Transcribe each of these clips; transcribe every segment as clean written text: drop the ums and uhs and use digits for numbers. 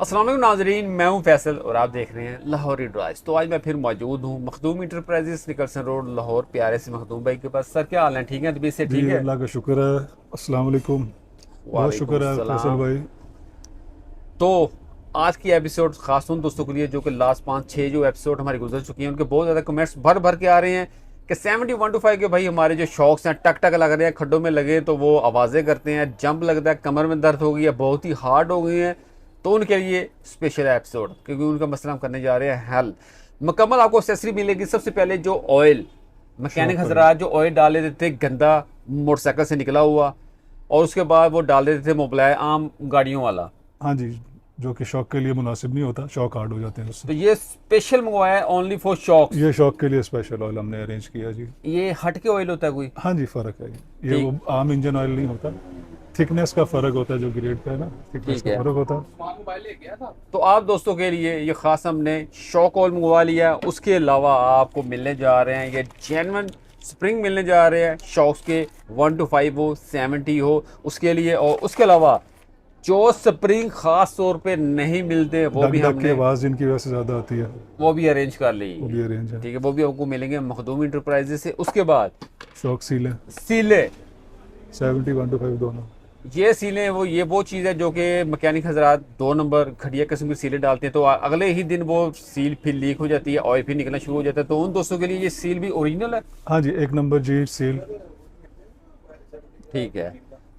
अस्सलाम वालेकुम नाजरीन, मैं हूं फैसल और आप देख रहे हैं लाहौरी ड्राइव्स। तो आज मैं फिर मौजूद हूं Makhdoom enterprises Nicholson road Lahore, प्यारे से मखदूम भाई के पास। सर क्या हाल है? ठीक है? तबीयत से जी ठीक है? अल्लाह का शुक्र है। अस्सलाम वालेकुम। बहुत वालेकुम शुक्र है फैसल सलाम। भाई। तो आज की एपिसोड खास उन दोस्तों के लिए जो कि लास्ट 5-6 जो एपिसोड हमारी गुजर चुकी हैं, उनके बहुत ज़्यादा कमेंट्स भर भर के आ रहे हैं कि 71 to 5 के भाई हमारे जो शॉक्स हैं टक टक लग रहे हैं, खड्डों में लगे तो वो आवाज़ें करते हैं, जंप लगता है, कमर में दर्द हो गई है, बहुत ही हार्ड हो गई हैं। तो उनके लिए स्पेशल एपिसोड, क्योंकि उनका मसला हम करने जा रहे हैं हल। मुकम्मल आपको एक्सेसरी मिलेगी। सबसे पहले जो ऑयल मैकेनिक शौक ऑयल। हजरात जो ऑयल डाल देते थे गंदा मोटरसाइकिल से निकला हुआ, और उसके बाद वो डाल देते थे मोबलाय आम गाड़ियों वाला। हाँ जी, जो कि शौक के लिए मुनासिब नहीं होता, शौक हार्ड हो जाते हैं उससे। तो ये स्पेशल मंगवाया है ओनली फॉर शॉक्स। ये शौक के लिए स्पेशल ऑयल हमने अरेंज किया जी। ये हट के ऑयल होता है कोई? हाँ जी, फ़र्क है ये ठीक। वो आम इंजन ऑयल नहीं होता। थिकनेस का फ़र्क होता है, जो ग्रेड का है ना, थिकनेस ठीक का है। फ़र्क होता है। तो आप दोस्तों के लिए ये खास हमने शॉक ऑयल मंगवा लिया है। उसके अलावा आपको मिलने जा रहे हैं ये जेन्युइन स्प्रिंग मिलने जा रहे हैं शॉक्स के, 1 to 5 हो 70 हो उसके लिए। और उसके अलावा जो स्प्रिंग खास तौर पे नहीं मिलते वो डग भी डग की हमने आवाज़ इनकी वजह से ज़्यादा आती है, वो भी अरेंज कर ली वो है। भी अरेंज है। ठीक है, वो भी आपको मिलेंगे मखदूम इंटरप्राइजेस से। उसके बाद शौक सीलें सीले। 71 to 5 दोनों। ये सीलें वो चीज़ है जो कि मैकेनिक हजरात 2 नंबर घटिया किस्म की सीलें डालते हैं, तो अगले ही दिन वो सील फिर लीक हो जाती है, ऑयल फिर निकलना शुरू हो जाता है। तो उन दोस्तों के लिए ये सील भी ओरिजिनल है। हाँ जी, 1 नंबर जी सील। ठीक है।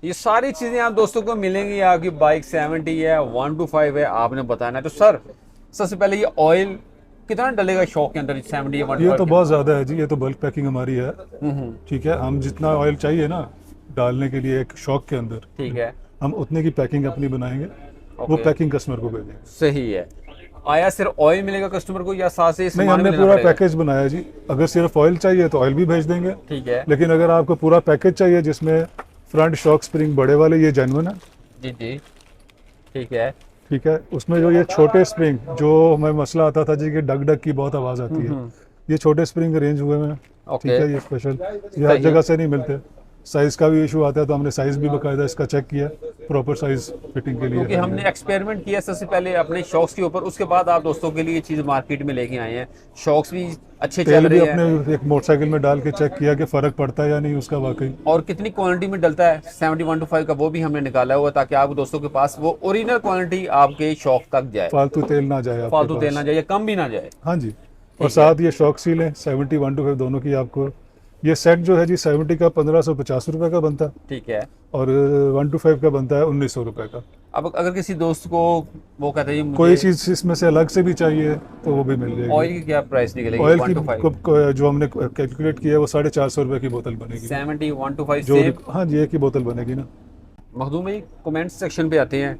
ये सारी चीज़ें आप दोस्तों को मिलेंगी। आपकी बाइक 70 है, 1 to 5 है, आपने बताना है। तो सर सबसे पहले ये ऑयल कितना डलेगा शॉक के अंदर, 70 या वन टू ये फाइव तो के बहुत ज़्यादा है जी, ये तो बल्क पैकिंग हमारी है। अंदर? ठीक है, हम जितना ऑयल चाहिए ना डालने के लिए एक शॉक के अंदर, ठीक है। हम उतने की पैकिंग अपनी बनाएंगे। वो ओके। पैकिंग कस्टमर को भेजेंगे। सही है। आया सिर्फ ऑयल मिलेगा कस्टमर को या साथ से नहीं, सामान भी हमने लेना पूरा पड़ेगा? पैकेज बनाया जी। अगर सिर्फ ऑयल चाहिए तो ऑयल भी भेज देंगे, ठीक है। लेकिन अगर आपको पूरा पैकेज चाहिए जिसमें फ्रंट शॉक स्प्रिंग बड़े वाले, ये जेन्युइन है। जी जी। ठीक है। ठीक है, उसमें जो ये छोटे स्प्रिंग जो हमें मसला आता था जी कि डग डग की बहुत आवाज़ आती है, ये छोटे स्प्रिंग अरेंज हुए हैं। ठीक ओके। है, ये स्पेशल, ये हर सही है। जगह से नहीं मिलते। साइज़ का भी इशू आता है, तो हमने साइज़ भी बाकायदा इसका चेक किया, प्रॉपर साइज़ फिटिंग के लिए क्योंकि है हमने ये। एक्सपेरिमेंट किया सबसे पहले अपने शॉक्स के ऊपर, उसके बाद आप दोस्तों के लिए ये चीज़ मार्केट में लेके आए हैं। शॉक्स भी अच्छे चल तेल भी रहे अपने हैं। एक मोटरसाइकिल में डाल के चेक किया कि फ़र्क पड़ता है या नहीं उसका वाकई। और कितनी क्वांटिटी में डलता है 71 to 5 का, वो भी हमने निकाला हुआ, ताकि आप दोस्तों के पास वो ओरिजिनल क्वांटिटी आपके शॉक तक जाए, फालतू तेल ना जाए आपके फालतू तेल ना पास। जाए या कम भी ना जाए। हाँ जी। और ठीक है। साथ ये शॉक सील है 71 to 5 दोनों की आपको। ये सेट जो है जी 70 का 1550 रुपये का बनता है, ठीक है। और 1 to 5 का बनता है 1900 रुपये का। अब अगर किसी दोस्त को वो कहते हैं जी कोई मुझे चीज़ इसमें से अलग से भी चाहिए तो वो भी मिल ऑयल जाएगी। की क्या प्राइस निकलेगी ऑयल वन की टू फाइव जो हमने कैलकुलेट किया है वो 450 रुपये की बोतल बनेगी। 71 to 5 जो सेम? हाँ जी, एक ही बोतल बनेगी ना। मखदूम भाई कमेंट सेक्शन पे आते हैं।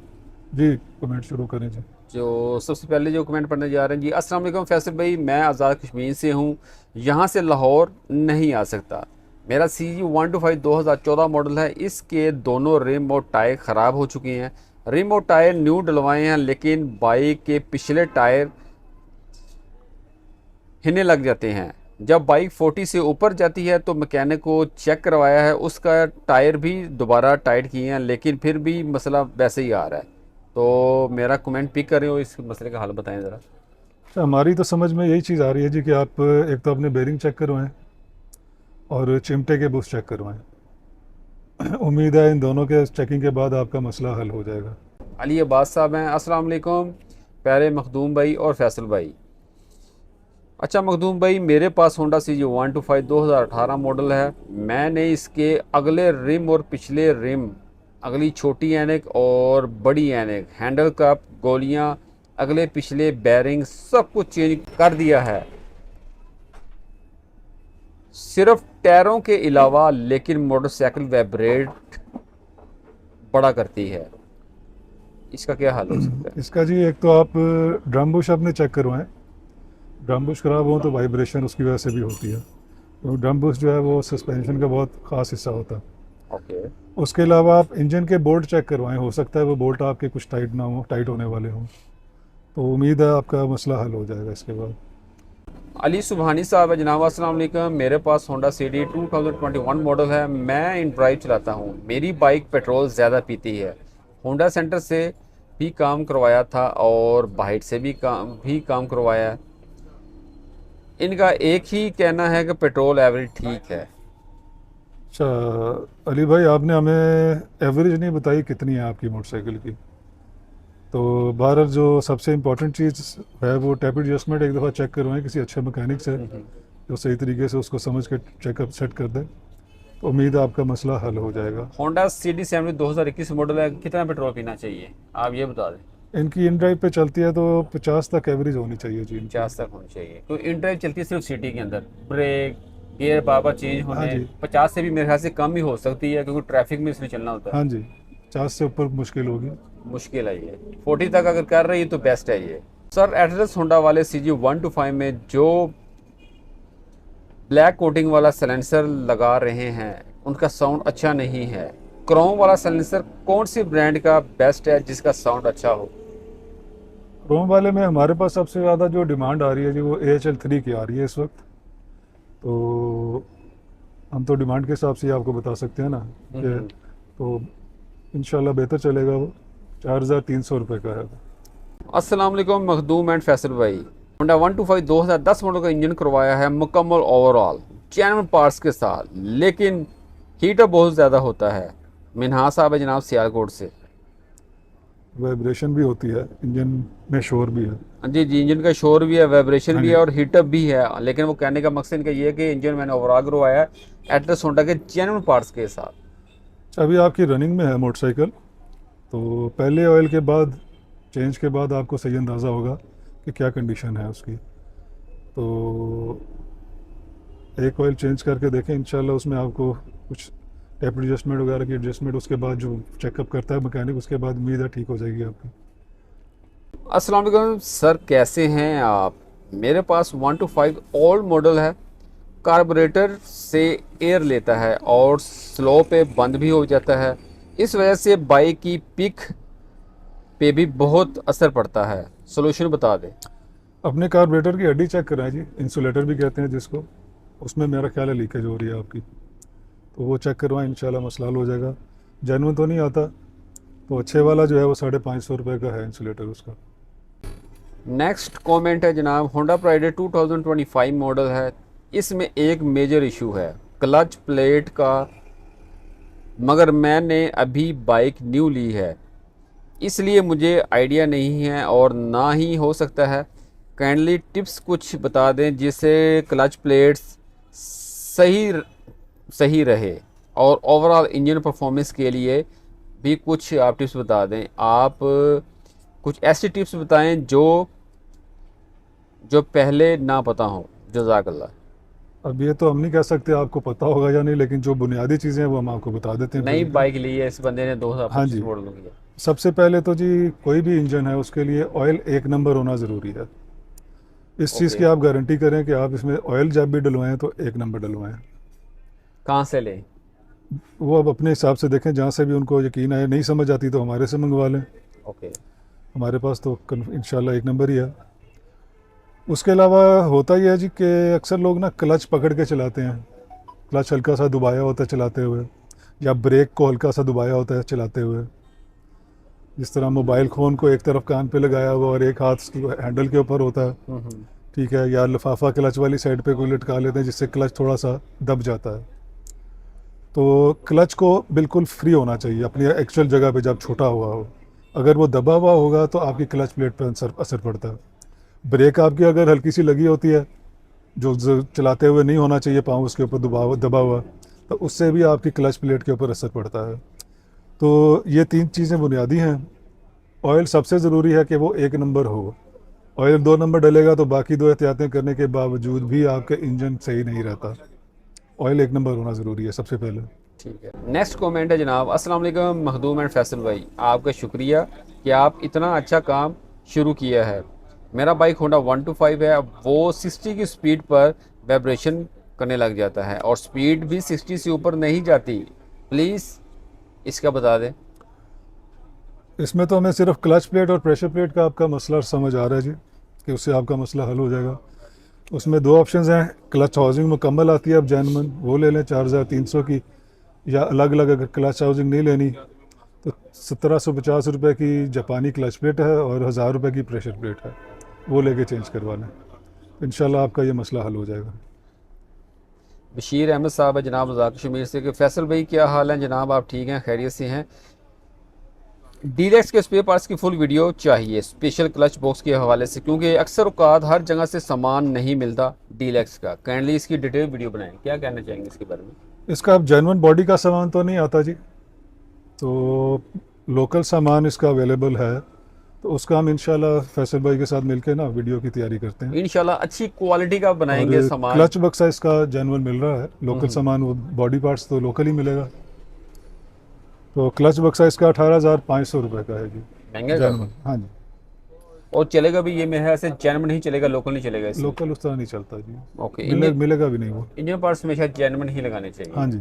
जी, कमेंट शुरू करें जी। जो सबसे पहले जो कमेंट पढ़ने जा रहे हैं जी, अस्सलाम वालेकुम फैसल भाई, मैं आज़ाद कश्मीर से हूँ, यहाँ से लाहौर नहीं आ सकता। मेरा CG 1 to 5 2014 मॉडल है। इसके दोनों रिम और टायर ख़राब हो चुके हैं। रिम और टायर न्यू डलवाए हैं, लेकिन बाइक के पिछले टायर हिलने लग जाते हैं। जब बाइक 40 से ऊपर जाती है तो मैकेनिक को चेक करवाया है, उसका टायर भी दोबारा टाइट किए हैं, लेकिन फिर भी मसला वैसे ही आ रहा है। तो मेरा कमेंट पिक करें और इस मसले का हल बताएं ज़रा। अच्छा, हमारी तो समझ में यही चीज़ आ रही है जी कि आप एक तो अपने बेरिंग चेक करवाएं और चिमटे के बुश चेक करवाएं। उम्मीद है इन दोनों के चेकिंग के बाद आपका मसला हल हो जाएगा। अली अब्बास साहब हैं। अस्सलाम वालेकुम प्यारे मखदूम भाई और फैसल भाई। अच्छा मखदूम भाई, मेरे पास होंडा CG 1 to 5 2018 मॉडल है। मैंने इसके अगले रिम और पिछले रिम, अगली छोटी एनक और बड़ी एनक, हैंडल कप, गोलियां, अगले पिछले बैरिंग सब कुछ चेंज कर दिया है, सिर्फ टायरों के अलावा। लेकिन मोटरसाइकिल वाइब्रेट बड़ा करती है, इसका क्या हल हो सकता है? इसका जी, एक तो आप ड्रम बुश अपने चेक करवाएं। ड्रम बुश ख़राब हो तो वाइब्रेशन उसकी वजह से भी होती है, तो ड्रम बुश जो है वो सस्पेंशन का बहुत ख़ास हिस्सा होता है। ओके। उसके अलावा आप इंजन के बोल्ट चेक करवाएं, हो सकता है वो बोल्ट आपके कुछ टाइट ना हो, टाइट होने वाले हों। तो उम्मीद है आपका मसला हल हो जाएगा इसके बाद। अली सुबहानी साहब है जनाब। अस्सलाम वालेकुम, मेरे पास होंडा CD 2021 मॉडल है। मैं इन ड्राइव चलाता हूँ। मेरी बाइक पेट्रोल ज़्यादा पीती है। होंडा सेंटर से भी काम करवाया था और बाइट से भी काम करवाया है। इनका एक ही कहना है कि पेट्रोल एवरेज ठीक है। अच्छा अली भाई, आपने हमें एवरेज नहीं बताई कितनी है आपकी मोटरसाइकिल की। तो बाहर जो सबसे इम्पोर्टेंट चीज़ है वो टैप एडजस्टमेंट एक दफ़ा चेक करवाएं किसी अच्छे मैकेनिक से, जो सही तरीके से उसको समझ के चेकअप सेट कर दे। तो उम्मीद है आपका मसला हल हो जाएगा। होंडा CD70 2021 मॉडल है, कितना पेट्रोल पीना चाहिए आप ये बता दें। इनकी इन ड्राइव पे चलती है तो 50 तक एवरेज होनी चाहिए जी इनकी। 50 तक होनी चाहिए, क्योंकि इन ड्राइव चलती है सिर्फ सिटी के अंदर, ब्रेक गियर बार बार चेंज हाँ होने। जी, 50 से भी मेरे ख्याल से कम ही हो सकती है, क्योंकि ट्रैफिक में इसमें चलना होता है। हाँ जी, 50 से ऊपर मुश्किल होगी। मुश्किल है ये, 40 तक अगर कर रही है तो बेस्ट है ये। सर एटलस होंडा वाले CG125 में जो ब्लैक कोटिंग वाला साइलेंसर लगा रहे हैं उनका साउंड अच्छा नहीं है। क्रोम वाला साइलेंसर कौन सी ब्रांड का बेस्ट है जिसका साउंड अच्छा हो। रोम वाले में हमारे पास सबसे ज़्यादा जो डिमांड आ रही है जी वो AHL3 की आ रही है इस वक्त। तो हम तो डिमांड के हिसाब से ही आपको बता सकते हैं ना कि तो इंशाल्लाह बेहतर चलेगा वो। 4300 रुपये का है। अस्सलाम वालेकुम मखदूम एंड फैसल भाई। होंडा 125 2010 मॉडल का इंजन करवाया है मुकम्मल ओवरऑल जेन्युइन पार्ट्स के साथ, लेकिन हीटअप बहुत ज़्यादा होता है। मिनहा साहब है जनाब सियालकोट से। वाइब्रेशन भी होती है, इंजन में शोर भी है। जी जी, इंजन का शोर भी है, वाइब्रेशन हाँ भी जी। है और हीटअप भी है, लेकिन वो कहने का मकसद इनका ये है कि इंजन मैंने ओवरऑल करवाया है एटलस होंडा के जेन्युइन पार्ट्स के साथ। अच्छा, अभी आपकी रनिंग में है मोटरसाइकिल, तो पहले ऑयल के बाद चेंज के बाद आपको सही अंदाज़ा होगा कि क्या कंडीशन है उसकी। तो एक ऑयल चेंज करके देखें, इंशाल्लाह उसमें आपको कुछ टैप एडजस्टमेंट वगैरह की एडजस्टमेंट उसके बाद जो चेकअप करता है मैकेनिक, उसके बाद उम्मीद है ठीक हो जाएगी आपकी। अस्सलाम वालेकुम सर, कैसे हैं आप। मेरे पास 125 ओल्ड मॉडल है, कार्बोरेटर से एयर लेता है और स्लो पे बंद भी हो जाता है। इस वजह से बाइक की पिक पे भी बहुत असर पड़ता है, सोल्यूशन बता दें। अपने कार्बोरेटर की हड्डी चेक कराएं जी, इंसुलेटर भी कहते हैं जिसको। उसमें मेरा ख्याल है लीकेज हो रही है आपकी, तो वो चेक करवाएं, इंशाल्लाह मसला हल हो जाएगा। जेनुइन तो नहीं आता, तो अच्छे वाला जो है वो 550 रुपये का है इंसुलेटर उसका। नेक्स्ट कमेंट है जनाब, होंडा प्राइडर 2025 मॉडल है, इसमें एक मेजर इशू है क्लच प्लेट का, मगर मैंने अभी बाइक न्यू ली है इसलिए मुझे आइडिया नहीं है और ना ही हो सकता है। काइंडली टिप्स कुछ बता दें जिससे क्लच प्लेट्स सही सही रहे और ओवरऑल इंजन परफॉर्मेंस के लिए भी कुछ आप टिप्स बता दें। आप कुछ ऐसी टिप्स बताएं जो जो पहले ना पता हो। जज़ाकल्लाह। अब ये तो हम नहीं कह सकते आपको पता होगा या नहीं, लेकिन जो बुनियादी चीज़ें हैं वो हम आपको बता देते हैं नई फिर। बाइक ली है इस बंदे ने, हाँ 2025 जी, मॉडल की है। सबसे पहले तो जी कोई भी इंजन है उसके लिए ऑयल एक नंबर होना ज़रूरी है। इस चीज़ ओके, की आप गारंटी करें कि आप इसमें ऑयल जब भी डलवाएं तो एक नंबर डलवाएं। कहाँ से लें। वो अब अपने हिसाब से देखें, जहाँ से भी उनको यकीन आए। नहीं समझ आती तो हमारे से मंगवा लें, ओके, हमारे पास तो इंशाल्लाह एक नंबर ही है। उसके अलावा होता ही है जी कि अक्सर लोग ना क्लच पकड़ के चलाते हैं, क्लच हल्का सा दबाया होता है चलाते हुए, या ब्रेक को हल्का सा दबाया होता है चलाते हुए। जिस तरह मोबाइल फ़ोन को एक तरफ कान पे लगाया हुआ और एक हाथ हैंडल के ऊपर होता है, ठीक है, या लिफाफा क्लच वाली साइड पे कोई लटका लेते हैं जिससे क्लच थोड़ा सा दब जाता है। तो क्लच को बिल्कुल फ्री होना चाहिए अपनी एक्चुअल जगह पे जब छोटा हुआ हो। अगर वो दबा हुआ होगा तो आपकी क्लच प्लेट पर असर पड़ता है। ब्रेक आपकी अगर हल्की सी लगी होती है, जो चलाते हुए नहीं होना चाहिए पाँव उसके ऊपर दबा हुआ, तो उससे भी आपकी क्लच प्लेट के ऊपर असर पड़ता है। तो ये तीन चीज़ें बुनियादी हैं। ऑयल सबसे ज़रूरी है कि वो एक नंबर हो। ऑयल दो नंबर डलेगा तो बाकी दो एहतियातें करने के बावजूद भी आपका इंजन सही नहीं रहता। ऑयल एक नंबर होना ज़रूरी है सबसे पहले। ठीक है। नेक्स्ट कमेंट है जनाब, अस्सलाम वालेकुम मखदूम एंड फैसल भाई, आपका शुक्रिया कि आप इतना अच्छा काम शुरू किया है। मेरा बाइक होंडा 125 है, वो 60 की स्पीड पर वाइब्रेशन करने लग जाता है और स्पीड भी 60 से ऊपर नहीं जाती, प्लीज़ इसका बता दें। इसमें तो हमें सिर्फ क्लच प्लेट और प्रेशर प्लेट का आपका मसला समझ आ रहा है जी, कि उससे आपका मसला हल हो जाएगा। उसमें दो ऑप्शंस हैं, क्लच हाउसिंग मुकम्मल आती है, अब जैनमन वो ले लें 4300 की, या अलग अलग अगर क्लच हाउसिंग नहीं लेनी तो 1750 रुपये की जापानी क्लच प्लेट है और 1000 रुपये की प्रेशर प्लेट है, वो लेके चेंज करवाना है। इंशाल्लाह आपका ये मसला हल हो जाएगा। बशीर अहमद साहब है जनाब मजाक कश्मीर से कि फैसल भाई क्या हाल है जनाब, आप ठीक हैं, खैरियत से हैं। डीलक्स के स्पेयर पार्ट्स की फुल वीडियो चाहिए स्पेशल क्लच बॉक्स के हवाले से, क्योंकि अक्सर औकात हर जगह से सामान नहीं मिलता डीलक्स का। काइंडली इसकी डिटेल वीडियो बनाएं। क्या कहना चाहेंगे इसके बारे में? इसका अब जेन्युइन बॉडी का सामान तो नहीं आता जी, तो लोकल सामान इसका अवेलेबल है, तो उसका हम इंशाल्लाह फैसल भाई के साथ मिलकर ना वीडियो की तैयारी करते हैं। इंशाल्लाह अच्छी क्वालिटी का बनाएंगे और सामान। क्लच बक्सा इसका जेन्युइन मिल रहा है, लोकल सामान, वो बॉडी पार्ट्स तो लोकल ही मिलेगा। तो क्लच बक्सा इसका 18,500 रुपये का है जी, महंगा जेन्युइन। हाँ जी, और चलेगा भी ये मेरे ऐसे जेन्युइन नहीं चलेगा, लोकल नहीं चलेगा इसमें? लोकल उस तरह नहीं चलता जी, ओके। मिलेगा भी नहीं वो। इंडियन पार्ट्स हमेशा जेन्युइन ही लगाने चाहिए। हाँ जी।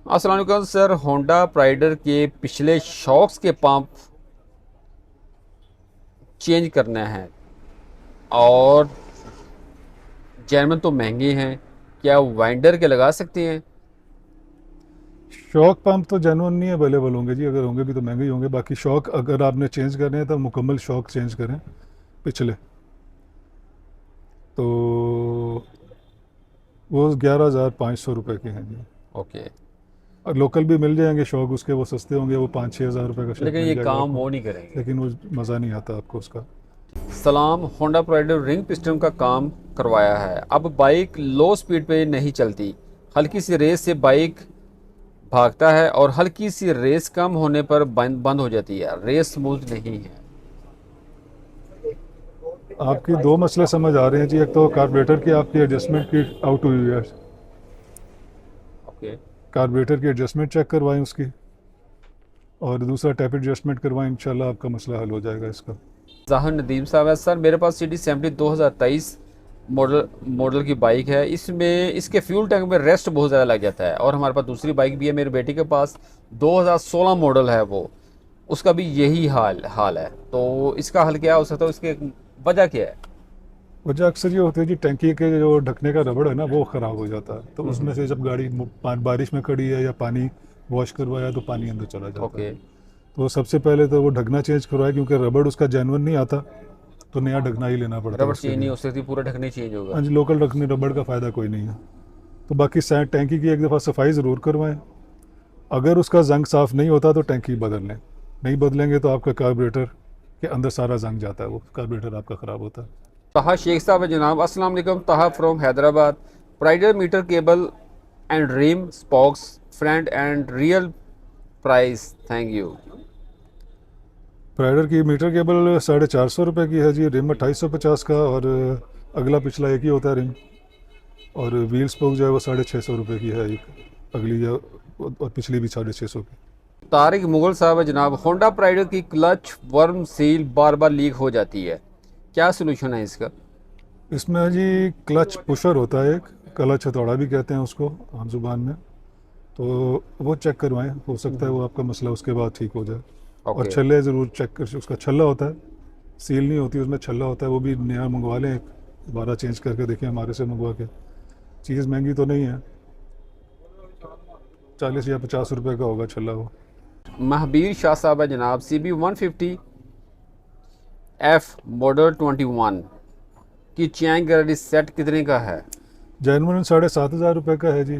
अस्सलाम वालेकुम सर, होंडा प्राइडर के पिछले शॉक्स के पंप चेंज करना है और जेन्युइन तो महंगे हैं, क्या वाइंडर के लगा सकते हैं? शॉक पंप तो जेन्युइन नहीं अवेलेबल होंगे जी, अगर होंगे भी तो महंगे ही होंगे। बाकी शॉक अगर आपने चेंज करने हैं तो मुकम्मल शॉक चेंज करें पिछले, तो वो 11,500 रुपये के हैं जी। ओके। और लोकल भी मिल जाएंगे शॉक उसके, वो सस्ते होंगे, वो 5-6 हज़ार रुपये का शॉक लेकिन मिल ये जाएगा काम आपको, वो नहीं करेंगे। लेकिन वो मज़ा नहीं आता आपको उसका। सलाम, होंडा प्राइडर रिंग पिस्टन का काम करवाया है, अब बाइक लो स्पीड पे नहीं चलती, हल्की सी रेस से बाइक भागता है और हल्की सी रेस कम होने पर बंद हो जाती है, रेस स्मूथ नहीं है। आपकी दो मसले समझ आ रहे हैं जी, एक तो कार्बोरेटर की आपकी एडजस्टमेंट की आउट हुई है, ओके। कार्बोरेटर की एडजस्टमेंट चेक करवाएं उसकी, और दूसरा टैप एडजस्टमेंट करवाएं, इंशाल्लाह आपका मसला हल हो जाएगा इसका। जाहिर नदीम साहब है, सर मेरे पास CD70 2023 मॉडल की बाइक है, इसमें इसके फ्यूल टैंक में रेस्ट बहुत ज़्यादा लग जाता है, और हमारे पास दूसरी बाइक भी है मेरे बेटे के पास, 2016 मॉडल है वो, उसका भी यही हाल है, तो इसका हल क्या हो सकता है, उसकी वजह क्या है? वजह अक्सर ये होती है जी, टैंकी के जो ढकने का रबड़ है ना वो ख़राब हो जाता है, तो उसमें से जब गाड़ी बारिश में खड़ी है या पानी वॉश करवाया तो पानी अंदर चला जाता ओके। है। तो सबसे पहले तो वो ढकना चेंज करवाए, क्योंकि रबड़ उसका जेन्युइन नहीं आता, तो नया ढकना ही लेना पड़ता है रबड़ उसके चेंज नहीं लिए। हो सकती, पूरा ढकने चेंज होगा? हाँ जी, लोकल ढकने रबड़ का फ़ायदा कोई नहीं है। तो बाकी टैंकी की एक दफ़ा सफाई ज़रूर करवाएं, अगर उसका जंग साफ़ नहीं होता तो टैंकी बदल लें, नहीं बदलेंगे तो आपका कार्बोरेटर के अंदर सारा जंग जाता है, वो कार्बोरेटर आपका ख़राब होता है। तहा शेख साहब है जनाब, अस्सलाम वालेकुम, Taha from Hyderabad, prider meter cable and rim spokes front and rear price, thank you. Prider की मीटर केबल 450 रुपये की है जी, रिम 2850 का, और अगला पिछला एक ही होता है रिम, और व्हील स्पोक जो है वो 650 रुपये की है एक, अगली और पिछली भी 650 की। तारिक मुगल साहब है जनाब, होंडा प्राइडर की क्लच वर्म सील बार बार लीक हो जाती है, क्या सोल्यूशन है इसका? इसमें जी क्लच पुशर होता है एक, क्लच हथौड़ा भी कहते हैं उसको आम जुबान में, तो वो चेक करवाएं, हो सकता है वो आपका मसला उसके बाद ठीक हो जाए। और छल्ले ज़रूर चेक कर, उसका छल्ला होता है, सील नहीं होती उसमें, छल्ला होता है, वो भी नया मंगवा लें, दोबारा चेंज करके देखें हमारे से मंगवा के। चीज़ महंगी तो नहीं है, 40 या 50 रुपये का होगा छल्ला वो। महबीर शाह साहब है जनाब, CB150 F मॉडल 21 की चैन गारंटी सेट कितने का है? जेनवन 7,500 रुपये का है जी,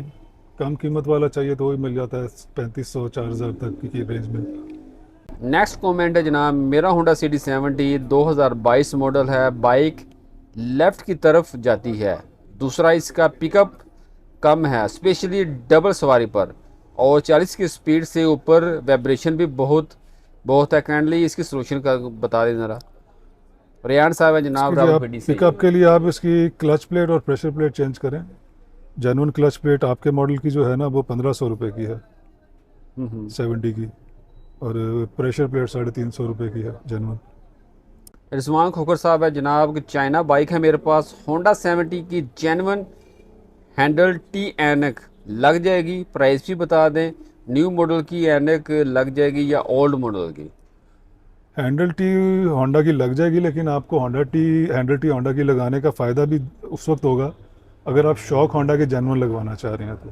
कम कीमत वाला चाहिए तो वही मिल जाता है 3,500-4,000 तक की रेंज में। नेक्स्ट कमेंट है जनाब, मेरा होंडा CD70 2022 मॉडल है, बाइक लेफ़्ट की तरफ जाती है, दूसरा इसका पिकअप कम है स्पेशली डबल सवारी पर, और 40 की स्पीड से ऊपर वाइब्रेशन भी बहुत है, काइंडली इसकी सोल्यूशन का बता दें ज़रा। रियान साहब है जनाब, रावलपिंडी से। पिकअप के लिए आप इसकी क्लच प्लेट और प्रेशर प्लेट चेंज करें। जेन्युइन क्लच प्लेट आपके मॉडल की जो है ना वो 1,500 रुपये की है 70 की, और प्रेशर प्लेट 350 रुपये की है जेन्युइन। रिजवान खोकर साहब है जनाब, चाइना बाइक है मेरे पास, होंडा 70 की जेन्युइन हैंडल टी एनक लग जाएगी, प्राइस भी बता दें, न्यू मॉडल की एनक लग जाएगी या ओल्ड मॉडल की? हैंडल टी होंडा की लग जाएगी, लेकिन आपको हैंडल टी होंडा की लगाने का फ़ायदा भी उस वक्त होगा अगर आप शॉक होंडा के जेन्युइन लगवाना चाह रहे हैं। तो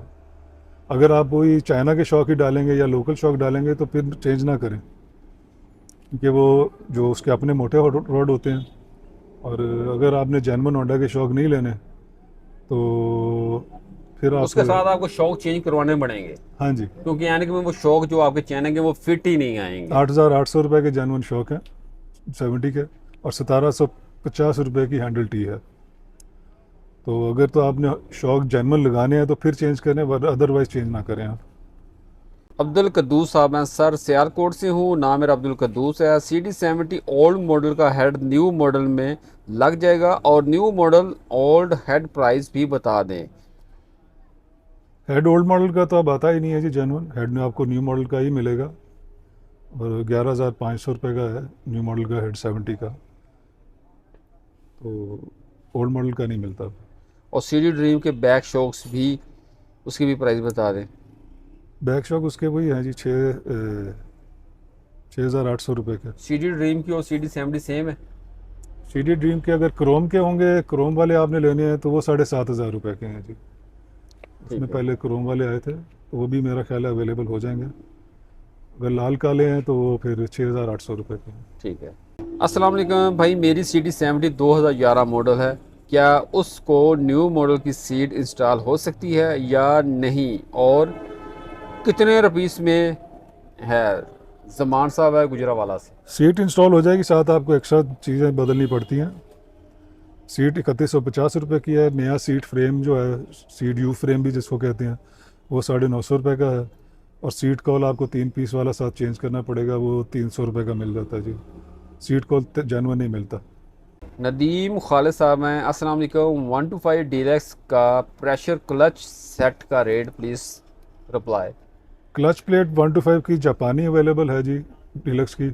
अगर आप वही चाइना के शॉक ही डालेंगे या लोकल शॉक डालेंगे तो फिर चेंज ना करें, क्योंकि वो जो उसके अपने मोटे रॉड होते हैं। और अगर आपने जेन्युइन होंडा के शॉक नहीं लेने तो फिर आप, उसके साथ आपको शॉक चेंज करवाने पड़ेंगे, हाँ जी, क्योंकि यानी कि वो शॉक जो आपके चैनल के वो फिट ही नहीं आएंगे। 8,800 रुपये के जेन्युइन शॉक हैं 70 के, और 1,750 रुपये की हैंडल टी है। तो अगर तो आपने शॉक जेन्युइन लगाने हैं तो फिर चेंज करें, वरना अदरवाइज चेंज ना करें आप। अब्दुल कद्दूस साहब हैं सर, सियालकोट से हूँ, नाम मेरा अब्दुल कद्दूस है। CD70 ओल्ड मॉडल का हेड न्यू मॉडल में लग जाएगा, और new model old head price भी बता दें। हेड ओल्ड मॉडल का तो अब आता ही नहीं है जी, जेन्युइन हेड में आपको न्यू मॉडल का ही मिलेगा, और 11,500 रुपये का है न्यू मॉडल का हेड 70 का, तो ओल्ड मॉडल का नहीं मिलता। और CD ड्रीम के बैक शॉक्स भी, उसकी भी प्राइस बता दें। बैक शॉक उसके वही हैं जी, 6,800 रुपये के। CD ड्रीम की और CD70 सेम है। CD ड्रीम के अगर क्रोम के होंगे, क्रोम वाले आपने लेने हैं तो वो 7,500 रुपये के हैं जी। उसमें है। पहले क्रोम वाले आए थे, तो वो भी मेरा ख्याल है अवेलेबल हो जाएंगे। अगर लाल काले हैं तो वो फिर 6,800 रुपये के हैं। ठीक है। अस्सलाम वालेकुम भाई, मेरी CD70 2011 मॉडल है, क्या उसको न्यू मॉडल की सीट इंस्टॉल हो सकती है या नहीं, और कितने रुपीस में है? जमान साहब है गुजरावाला से। सीट इंस्टॉल हो जाएगी, साथ आपको एक्स्ट्रा चीज़ें बदलनी पड़ती हैं। सीट 3150 रुपये की है। नया सीट फ्रेम जो है, सीट यू फ्रेम भी जिसको कहते हैं, वो 950 रुपये का है। और सीट कॉल आपको 3 पीस वाला साथ चेंज करना पड़ेगा, वो 300 रुपये का मिल जाता है जी। सीट कॉल जेन्युइन नहीं मिलता। नदीम खालिद साहब हैं, अस्सलाम वालेकुम। 125 डीलक्स का प्रेशर क्लच सेट का rate please reply. Clutch plate 125 की जापानी अवेलेबल है जी, डीलक्स की,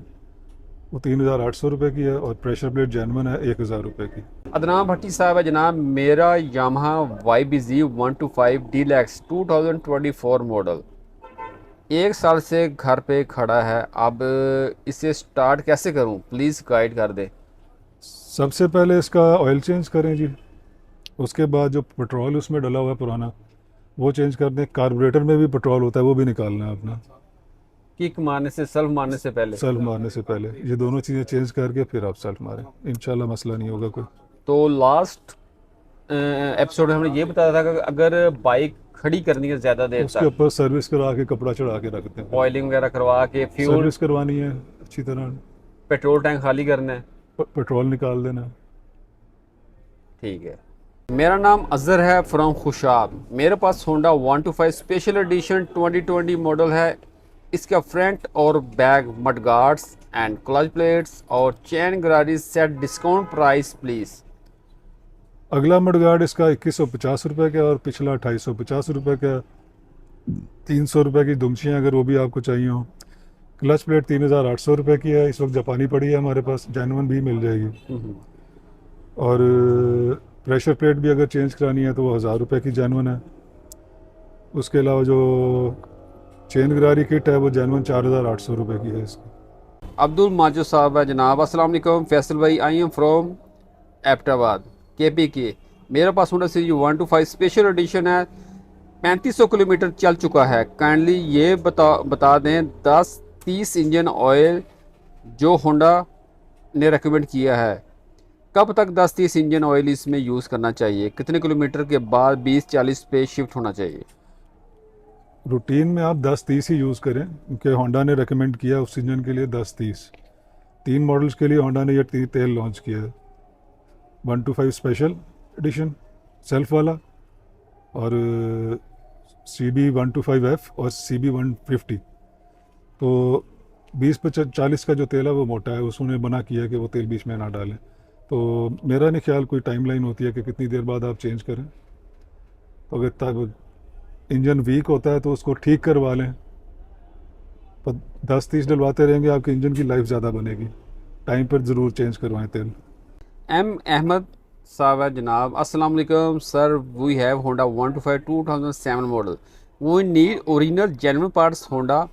वो 3,800 रुपये की है। और प्रेशर प्लेट जेन्युइन है 1,000 रुपये की। अदनान भट्टी साहब है जनाब, मेरा यामाहा YBZ 125 डीलक्स 2024 मॉडल 1 साल से घर पे खड़ा है, अब इसे स्टार्ट कैसे करूं, प्लीज़ गाइड कर दे। सबसे पहले इसका ऑयल चेंज करें जी। उसके बाद जो पेट्रोल उसमें डला हुआ है पुराना, वो चेंज कर दें। कार्बोरेटर में भी पेट्रोल होता है, वो भी निकालना है अपना, किक मारने से, सेल्फ मारने से पहले। सेल्फ मारने से पहले। ये दोनों चीज़ें चेंज करके फिर आप सेल्फ मारें, इंशाल्लाह मसला नहीं होगा कोई। तो लास्ट एपिसोड में हमने ये बताया था कि अगर बाइक खड़ी करनी है ज़्यादा देर उसके तक, ऊपर सर्विस करा के कपड़ा चढ़ा के रखते हैं। ऑयलिंग वगैरह करवा के, फ्यूल, सर्विस करवानी है अच्छी तरह, पेट्रोल टैंक खाली करना है। पेट्रोल निकाल देना। ठीक है। मेरा नाम अजहर है फ्रॉम खुशाब। मेरे पास होंडा 125 स्पेशल एडिशन 2020 मॉडल है। इसका फ्रंट और back mud guards and clutch plates और चैन गरारी सेट डिस्काउंट प्राइस प्लीज़। अगला मडगार्ड इसका 2150 रुपये का, और पिछला 2,850 रुपये का। 300 रुपये की दुमचियाँ अगर वो भी आपको चाहिए हो। क्लच प्लेट 3,800 रुपये की है, इस वक्त जापानी पड़ी है हमारे पास, जेन्युइन भी मिल जाएगी। और प्रेशर प्लेट भी अगर चेंज करानी है तो वो 1,000 रुपये की जेन्युइन है। उसके अलावा जो चेन गरारी किट है वो जेन्युइन 4,800 रुपये की है इसकी। अब्दुल माजो साहब है जनाब, अस्सलाम वालेकुम फैसल भाई, I am from Abbottabad KPK। मेरे पास होंडा सीरीज 125 स्पेशल एडिशन है, 3500 किलोमीटर चल चुका है। काइंडली ये बता दें 10-30 इंजन ऑयल जो होंडा ने रेकमेंड किया है, कब तक 10-30 इंजन ऑयल इसमें यूज़ करना चाहिए, कितने किलोमीटर के बाद 20-40 पे शिफ्ट होना चाहिए? रूटीन में आप 10-30 ही यूज़ करें, क्योंकि होंडा ने रेकमेंड किया उस इंजन के लिए 10-30। 3 मॉडल्स के लिए होंडा ने ये तेल लॉन्च किया है। 125 स्पेशल एडिशन सेल्फ वाला, और CB 125F और CB 150। तो 20-40 का जो तेल है वो मोटा है, उसने मना किया है कि वो तेल बीच में ना डालें। तो मेरा नहीं ख्याल कोई टाइमलाइन होती है कि कितनी देर बाद आप चेंज करें। तो अगर तब इंजन वीक होता है तो उसको ठीक करवा लें, पर 10-30 डलवाते रहेंगे आपके इंजन की लाइफ ज़्यादा बनेगी। टाइम पर ज़रूर चेंज करवाएं तेल। M अहमद साहब है जनाब, अस्सलाम वालेकुम sir, we have Honda 125 2007 model, we need original genuine parts Honda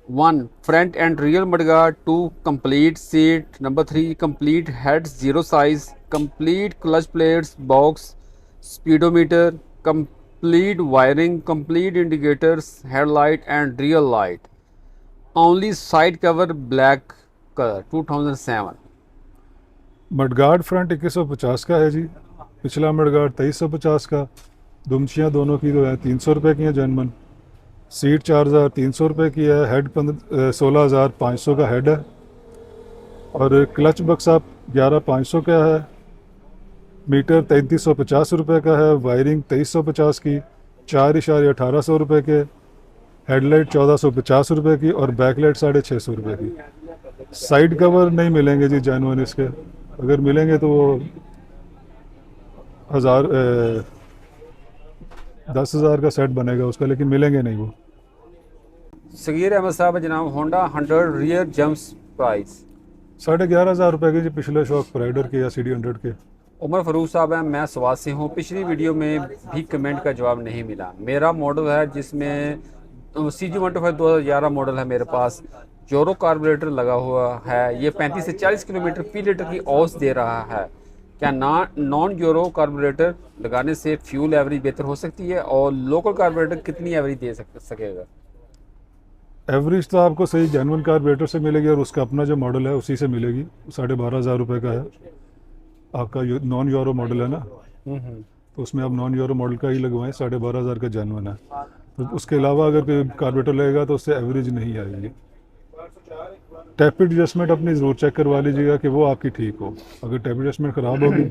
1 front and rear mudguard, 2 complete seat, number 3 complete head 0 size, complete clutch plates box, speedometer, complete wiring, complete indicators, headlight and rear light, only side cover black color, 2007. Mudguard front 2150 का है जी, पिछला mudguard 2350 का, दुमचियाँ दोनों की जो है 300 रुपये की हैं जनमन, सीट 4300 रुपये की है, हेड 16,500 का हेड है, और क्लच बक्सा 11,500 का है, मीटर 3350 रुपये का है, वायरिंग 2350 की, 4,1800 रुपये के, हेडलाइट 1450 रुपये की और बैकलाइट 650 रुपये की। साइड कवर नहीं मिलेंगे जी जेन्युइन इसके, अगर मिलेंगे तो वो 10,000 का सेट बनेगा उसका, लेकिन मिलेंगे नहीं वो। सगीर अहमद साहब जनाब, होंडा 100 रियर जम्प्स प्राइस 11,500 रुपये की जी, पिछले शॉक राइडर के या CD100 के। उमर फरूक साहब है, मैं स्वाद से हूँ। पिछली वीडियो में भी कमेंट का जवाब नहीं मिला। मेरा मॉडल है जिसमें CG125 2011 मॉडल है मेरे पास, जोरो कार्बोरेटर लगा हुआ है। ये 35 से 40 किलोमीटर फी लीटर की औस दे रहा है। क्या नॉन जोरो कार्बोरेटर लगाने से फ्यूल एवरेज बेहतर हो सकती है, और लोकल कार्बोरेटर कितनी एवरेज दे सकेगा? एवरेज तो आपको सही जेन्युइन कार्बोरेटर से मिलेगी, और उसका अपना जो मॉडल है उसी से मिलेगी। 12,500 रुपये का है आपका, नॉन यूरो मॉडल है ना, तो उसमें आप नॉन यूरो मॉडल का ही लगवाएं, 12,500 का जेन्युइन है। तो उसके अलावा अगर कोई कार्बोरेटर लगेगा तो उससे एवरेज नहीं आएगी। टैपिड एडजस्टमेंट अपनी ज़रूर चेक करवा लीजिएगा कि वो आपकी ठीक हो। अगर टैपिड एडजस्टमेंट ख़राब होगी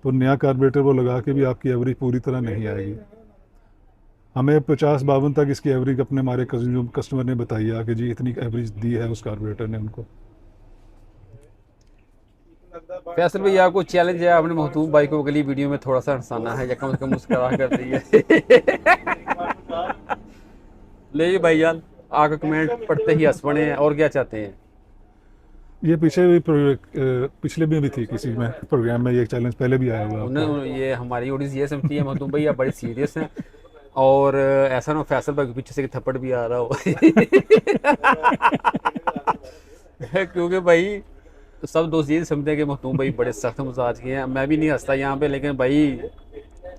तो नया कार्बोरेटर वो लगा के भी आपकी एवरेज पूरी तरह नहीं आएगी। हमें 50-52 तक इसकी एवरेज अपने हमारे कस्टमर ने बताई है कि जी इतनी एवरेज दी है उस कार्बोरेटर ने उनको। फैसल भाई, आपको चैलेंज है, आपने महतूब भाई को अगली वीडियो में थोड़ा सा हंसाना है, या कम से कम मुस्कुरा कर दिए। ले भाई यार, आपका कमेंट पढ़ते ही हंस पड़े हैं, और क्या चाहते हैं? ये पिछले भी थी किसी में प्रोग्राम में, ये चैलेंज पहले भी आया हुआ है। उन्हें ये हमारी ऑडियंस ये समझती है महतूब भाई आप बड़े सीरियस हैं, और ऐसा ना फैसल भाई के पीछे से थप्पड़ भी आ रहा हो। क्योंकि भाई सब दोस्त ये समझते हैं कि महतूब भाई बड़े सख्त मिजाज के हैं। मैं भी नहीं हंसता यहाँ पे, लेकिन भाई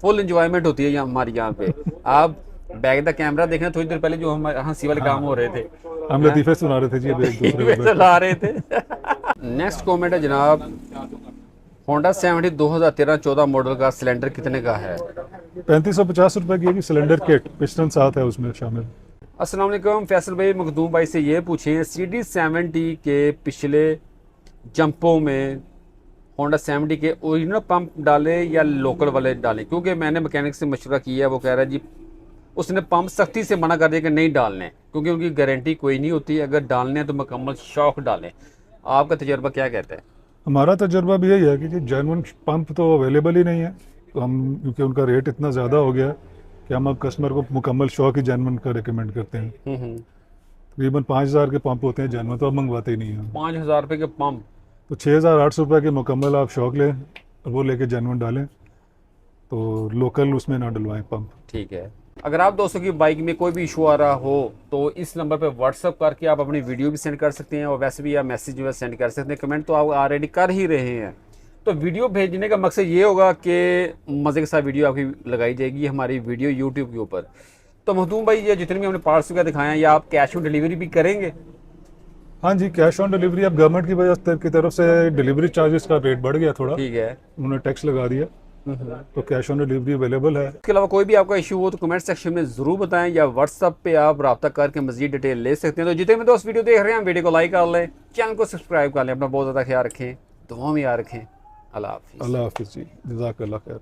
फुल एंजॉयमेंट होती है यहाँ हमारी यहाँ पे। आप बैक द कैमरा देखना, थोड़ी देर पहले जो हमारे हंसी वाले काम हो रहे थे, हम लतीफ़े सुना रहे थे जी, अभी एक दूसरे को चला रहे थे। नेक्स्ट कमेंट है जनाब, होंडा 70 2013-14 मॉडल का सिलेंडर कितने का है? 3550 रुपये की है जी सिलेंडर किट, पिस्टन साथ है उसमें शामिल। अस्सलाम वालेकुम फैसल भाई, मखदूम भाई से ये पूछें, CD70 के पिछले जंपों में होंडा 70 के ओरिजिनल पंप डाले या लोकल वाले डालें? क्योंकि मैंने मैकेनिक से मशवरा किया है, वो कह रहा है जी उसने पंप सख्ती से मना कर दिया कि नहीं डालने, क्योंकि उनकी गारंटी कोई नहीं होती, अगर डालने हैं तो मुकम्मल शौक डालें। आपका तजर्बा क्या कहता है? हमारा तजर्बा भी यही है कि जी जेन्युइन पंप तो अवेलेबल ही नहीं है, तो हम क्योंकि उनका रेट इतना ज़्यादा हो गया है कि हम अब कस्टमर को मुकम्मल शौक ही जेन्युइन का रिकमेंड करते हैं। तकरीबन 5,000 के पंप होते हैं जेन्युइन, तो अब मंगवाते ही नहीं हैं। 5,000 रुपये के पंप, तो 6,800 रुपये के मुकम्मल आप शौक लें और वो लेके जेन्युइन डालें, तो लोकल उसमें ना डलवाएं पंप। ठीक है। अगर आप दोस्तों की बाइक में कोई भी इशू आ रहा हो तो इस नंबर पे व्हाट्सअप करके आप अपनी वीडियो भी सेंड कर सकते हैं, और वैसे भी आप मैसेज जो है सेंड कर सकते हैं। कमेंट तो आप ऑलरेडी कर ही रहे हैं, तो वीडियो भेजने का मकसद ये होगा कि मज़े के साथ वीडियो आपकी लगाई जाएगी हमारी वीडियो यूट्यूब के ऊपर। तो महतूम भाई, ये जितने भी हमने पार्ट्स का दिखाया है, या आप कैश ऑन डिलीवरी भी करेंगे? हाँ जी, कैश ऑन डिलीवरी। अब गवर्नमेंट की वजह की तरफ से डिलीवरी चार्जेस का रेट बढ़ गया थोड़ा, ठीक है, उन्होंने टैक्स लगा दिया, तो कैश ऑन डिलीवरी अवेलेबल है। इसके अलावा कोई भी आपका इशू हो तो कमेंट सेक्शन में ज़रूर बताएं, या व्हाट्सअप पे आप रब्ता करके मजीद डिटेल ले सकते हैं। तो जितने भी दोस्त वीडियो देख रहे हैं, वीडियो को लाइक कर लें, चैनल को सब्सक्राइब कर लें, अपना बहुत ज़्यादा ख्याल रखें, दुआ में याद रखें। अल्लाह हाफिज़। अल्लाह हाफिज़ जी, जज़ाकल्लाह खैर।